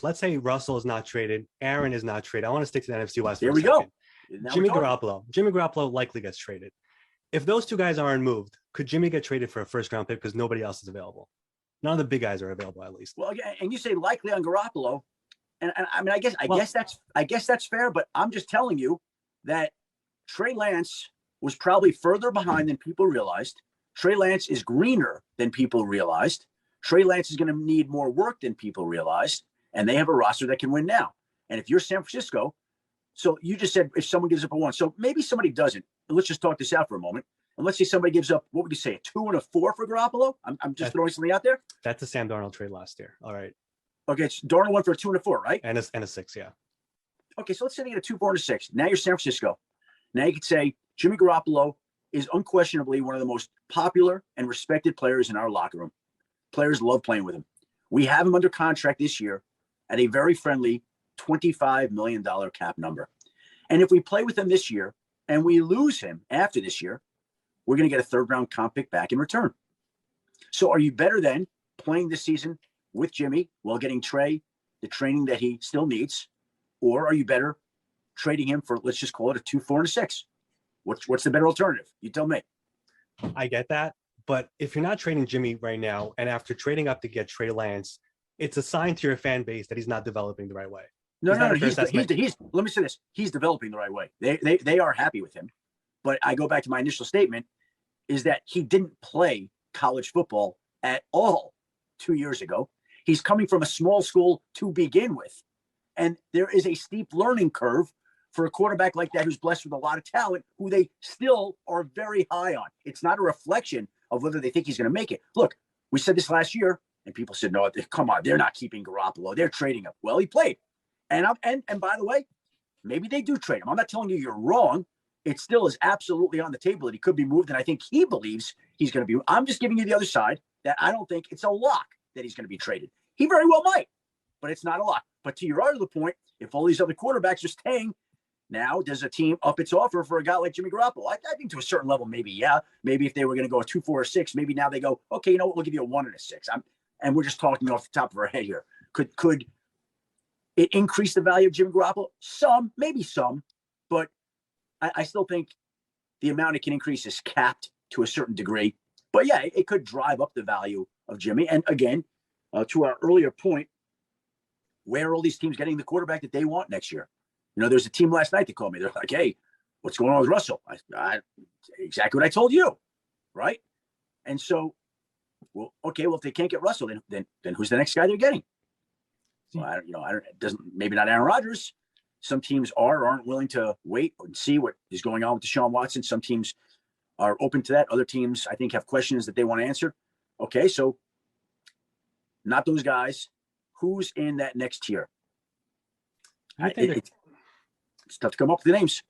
Let's say Russell is not traded. Aaron is not traded. I want to stick to the NFC West. There we go. Jimmy Garoppolo likely gets traded. If those two guys aren't moved, could Jimmy get traded for a first-round pick because nobody else is available? None of the big guys are available, at least. Well, and you say likely on Garoppolo, and I mean, I guess that's fair. But I'm just telling you that Trey Lance was probably further behind than people realized. Trey Lance is greener than people realized. Trey Lance is going to need more work than people realized, and they have a roster that can win now. And if you're San Francisco, so you just said if someone gives up a 1, so maybe somebody doesn't. Let's just talk this out for a moment. And let's say somebody gives up, what would you say, a 2 and a 4 for Garoppolo? I'm just throwing something out there. That's the Sam Darnold trade last year. All right. Okay, it's Darnold went for a 2 and a 4, right? And a 6, yeah. Okay, so let's say they get a 2, 4, and a 6. Now you're San Francisco. Now you could say Jimmy Garoppolo is unquestionably one of the most popular and respected players in our locker room. Players love playing with him. We have him under contract this year at a very friendly $25 million cap number. And if we play with him this year and we lose him after this year, we're going to get a third-round comp pick back in return. So are you better than playing this season with Jimmy while getting Trey the training that he still needs? Or are you better trading him for, let's just call it a 2, 4, and a 6? What's the better alternative? You tell me. I get that. But if you're not trading Jimmy right now, and after trading up to get Trey Lance, it's a sign to your fan base that he's not developing the right way. No. Let me say this. He's developing the right way. They are happy with him. But I go back to my initial statement is that he didn't play college football at all 2 years ago. He's coming from a small school to begin with. And there is a steep learning curve for a quarterback like that who's blessed with a lot of talent, who they still are very high on. It's not a reflection of whether they think he's going to make it. Look, we said this last year, and people said, no, come on, they're not keeping Garoppolo. They're trading him. Well, he played. And by the way, maybe they do trade him. I'm not telling you you're wrong. It still is absolutely on the table that he could be moved, and I think he believes he's going to be. I'm just giving you the other side that I don't think it's a lock that he's going to be traded. He very well might, but it's not a lock. But to your other point, if all these other quarterbacks are staying, now does a team up its offer for a guy like Jimmy Garoppolo? I think to a certain level, maybe, yeah. Maybe if they were going to go a 2, 4, or 6, maybe now they go, okay, you know what, we'll give you a 1 and a 6. And we're just talking off the top of our head here. Could it increase the value of Jimmy Garoppolo? Some, maybe some, but I still think the amount it can increase is capped to a certain degree. But yeah, it could drive up the value of Jimmy. And again, to our earlier point, where are all these teams getting the quarterback that they want next year? You know, there's a team last night that called me. They're like, hey, what's going on with Russell? I exactly what I told you, right? And so, well, okay, well, if they can't get Russell, then who's the next guy they're getting? Well, it doesn't, maybe not Aaron Rodgers. Some teams aren't willing to wait and see what is going on with Deshaun Watson. Some teams are open to that. Other teams, I think, have questions that they want answered. Okay, so not those guys. Who's in that next tier? It's tough to come up with the names.